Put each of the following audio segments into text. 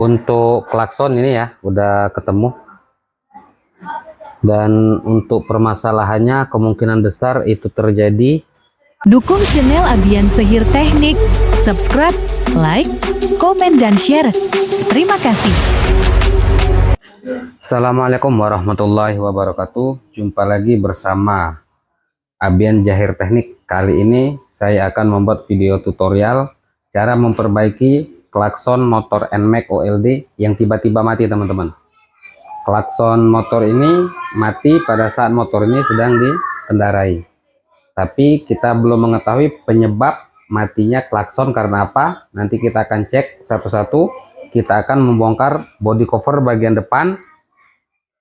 Untuk klakson ini ya udah ketemu, dan untuk permasalahannya kemungkinan besar itu terjadi. Dukung channel Abian Sehir Teknik, subscribe, like, komen dan share. Terima kasih. Assalamualaikum warahmatullahi wabarakatuh. Jumpa lagi bersama Abian Sehir Teknik. Kali ini saya akan membuat video tutorial cara memperbaiki klakson motor NMAX OLD yang tiba-tiba mati, teman-teman. Klakson motor ini mati pada saat motor ini sedang dikendarai, tapi kita belum mengetahui penyebab matinya klakson karena apa. Nanti kita akan cek satu-satu. Kita akan membongkar body cover bagian depan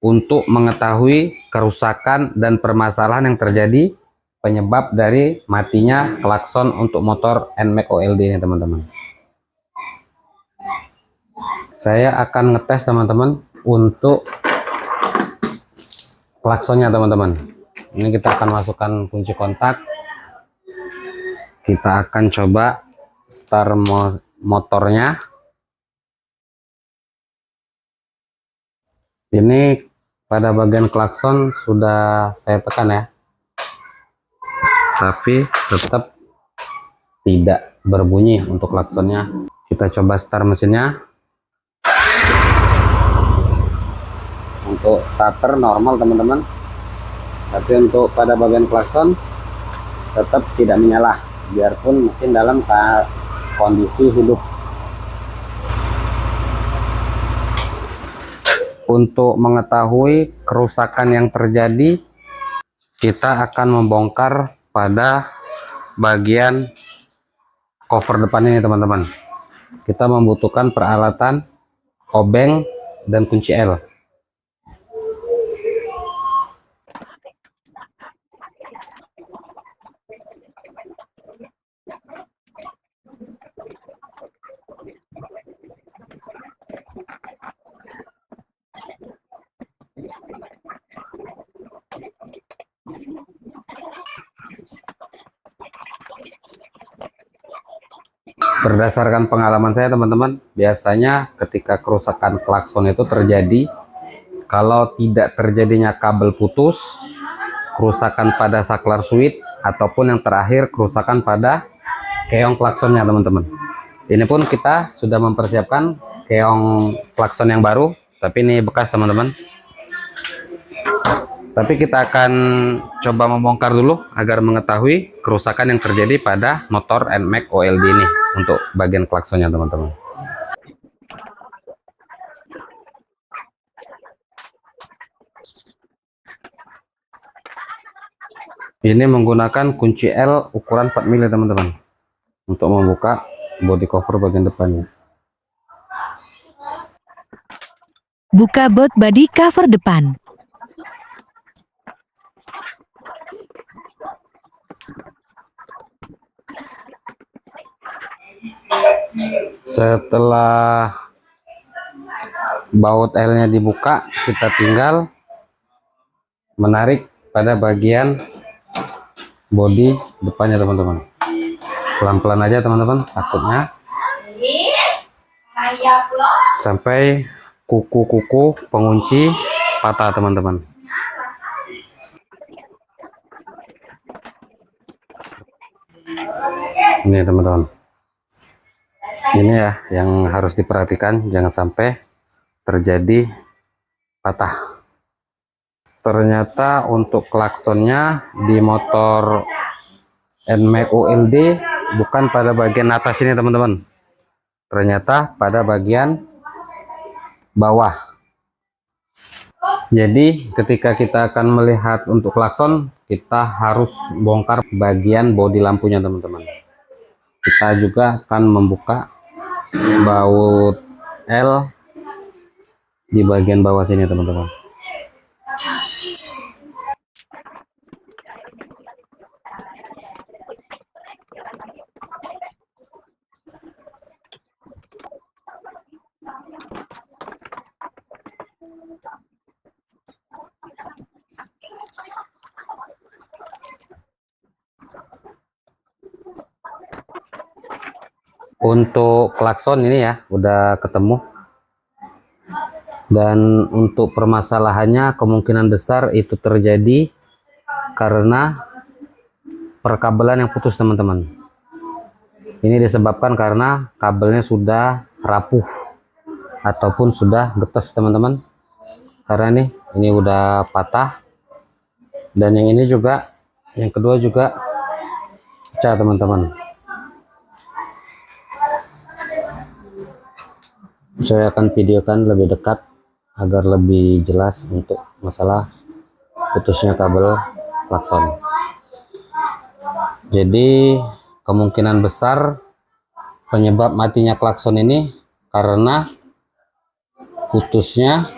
untuk mengetahui kerusakan dan permasalahan yang terjadi penyebab dari matinya klakson untuk motor NMAX OLD ini, teman-teman. Saya akan ngetes, teman-teman, untuk klaksonnya, teman-teman. Ini kita akan masukkan kunci kontak. Kita akan coba start motornya. Ini pada bagian klakson sudah saya tekan ya, tapi tetap tidak berbunyi untuk klaksonnya. Kita coba start mesinnya. Untuk starter normal, teman-teman, tapi untuk pada bagian klakson tetap tidak menyala biarpun mesin dalam kondisi hidup. Untuk mengetahui kerusakan yang terjadi, kita akan membongkar pada bagian cover depan ini, teman-teman. Kita membutuhkan peralatan obeng dan kunci L. Berdasarkan pengalaman saya, teman-teman, biasanya ketika kerusakan klakson itu terjadi kalau tidak terjadinya kabel putus, kerusakan pada saklar switch, ataupun yang terakhir kerusakan pada keong klaksonnya, teman-teman. Ini pun kita sudah mempersiapkan keong klakson yang baru, tapi ini bekas, teman-teman. Tapi kita akan coba membongkar dulu agar mengetahui kerusakan yang terjadi pada motor NMAX OLD ini untuk bagian klaksonnya, teman-teman. Ini menggunakan kunci L ukuran 4 mili, teman-teman, untuk membuka body cover bagian depannya. Buka body cover depan. Setelah baut L-nya dibuka, kita tinggal menarik pada bagian bodi depannya, teman-teman. Pelan-pelan aja, teman-teman, takutnya sampai kuku-kuku pengunci patah, teman-teman. Ini, teman-teman, ini ya yang harus diperhatikan, jangan sampai terjadi patah. Ternyata untuk klaksonnya di motor NMAX OLD bukan pada bagian atas ini, teman-teman, ternyata pada bagian bawah. Jadi ketika kita akan melihat untuk klakson, kita harus bongkar bagian bodi lampunya, teman-teman. Kita juga akan membuka baut L di bagian bawah sini, teman-teman. Untuk klakson ini ya udah ketemu, Dan untuk permasalahannya kemungkinan besar itu terjadi karena perkabelan yang putus teman-teman. Ini disebabkan karena kabelnya sudah rapuh ataupun sudah getes teman-teman. Karena ini udah patah, dan yang ini juga, yang kedua juga pecah teman-teman. Saya akan videokan lebih dekat agar lebih jelas untuk masalah putusnya kabel klakson. Jadi kemungkinan besar penyebab matinya klakson ini karena putusnya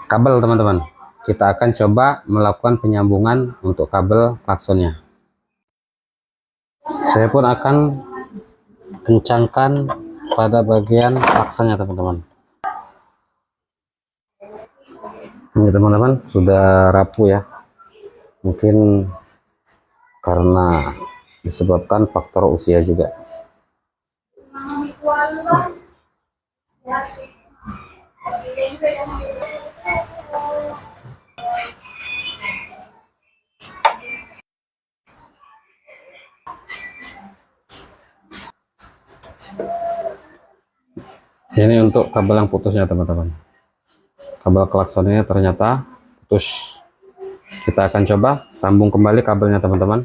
kabel teman-teman. Kita akan coba melakukan penyambungan untuk kabel klaksonnya. Saya pun akan kencangkan pada bagian klaksonnya teman-teman. Ini teman-teman sudah rapuh ya, mungkin karena disebabkan faktor usia juga. Ini untuk kabel yang putusnya teman-teman. Kabel klaksonnya ternyata putus. Kita akan coba sambung kembali kabelnya teman-teman.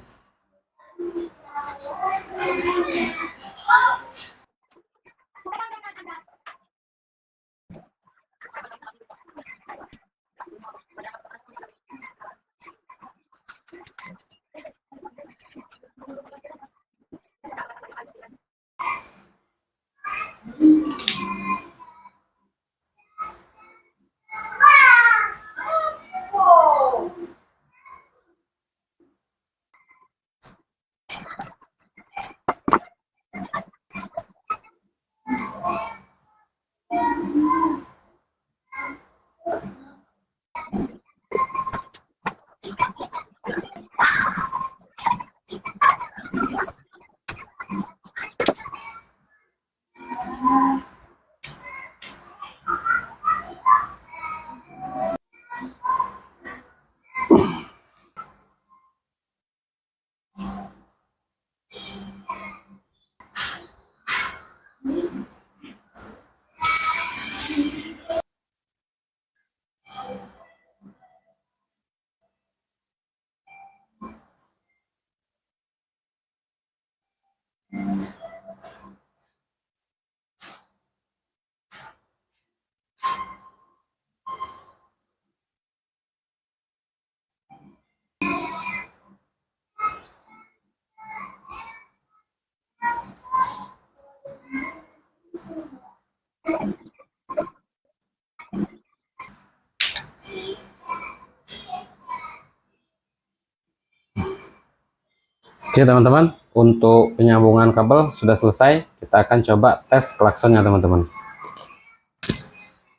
Oke teman-teman, untuk penyambungan kabel sudah selesai. Kita akan coba tes klaksonnya teman-teman.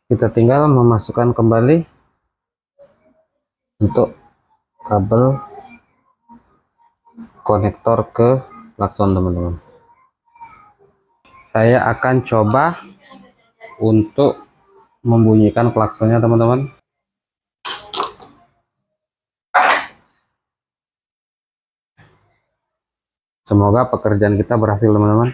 Kita tinggal memasukkan kembali untuk kabel konektor ke klakson teman-teman. Saya akan coba untuk membunyikan klaksonnya teman-teman. Semoga pekerjaan kita berhasil teman-teman.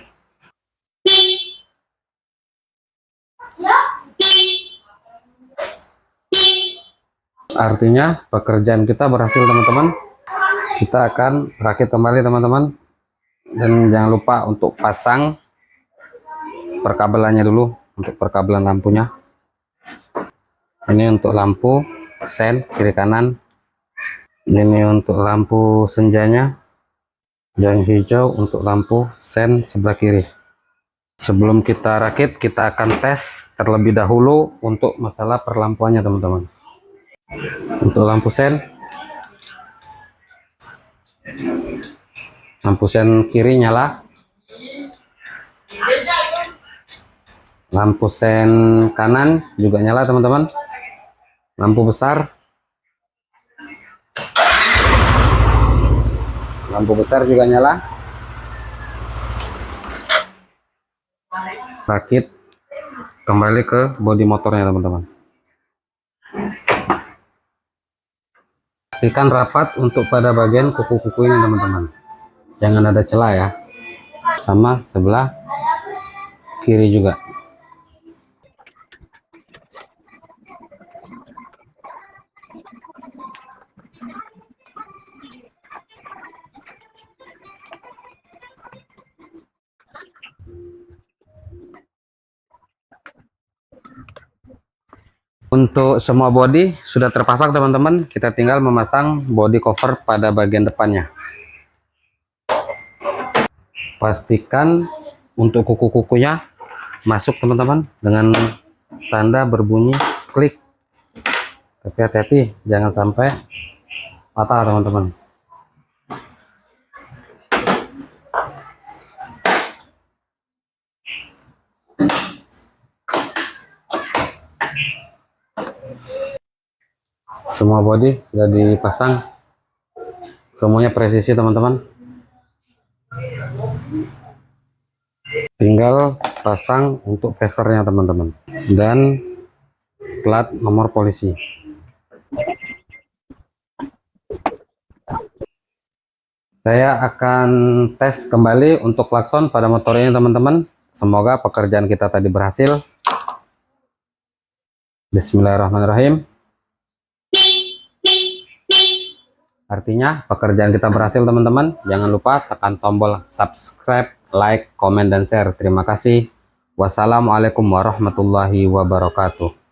Artinya pekerjaan kita berhasil teman-teman. Kita akan rakit kembali teman-teman. Dan jangan lupa untuk pasang perkabelannya dulu, untuk perkabelan lampunya. Ini untuk lampu sen kiri kanan. Ini untuk lampu senjanya. Yang hijau untuk lampu sen sebelah kiri. Sebelum kita rakit, kita akan tes terlebih dahulu untuk masalah perlampuannya teman-teman. Untuk lampu sen kiri nyala, lampu sen kanan juga nyala teman-teman. Lampu besar juga nyala. Rakit kembali ke bodi motornya teman-teman. Pastikan rapat untuk pada bagian kuku-kuku ini teman-teman, jangan ada celah ya, sama sebelah kiri juga. Untuk semua bodi sudah terpasang teman-teman, kita tinggal memasang body cover pada bagian depannya. Pastikan untuk kuku-kukunya masuk teman-teman dengan tanda berbunyi klik. Tapi hati-hati jangan sampai patah teman-teman. Semua bodi sudah dipasang, semuanya presisi teman-teman. Tinggal pasang untuk fasernya teman-teman dan plat nomor polisi. Saya akan tes kembali untuk klakson pada motor ini teman-teman. Semoga pekerjaan kita tadi berhasil. Bismillahirrahmanirrahim. Artinya pekerjaan kita berhasil teman-teman. Jangan lupa tekan tombol subscribe, like, komen, dan share. Terima kasih. Wassalamualaikum warahmatullahi wabarakatuh.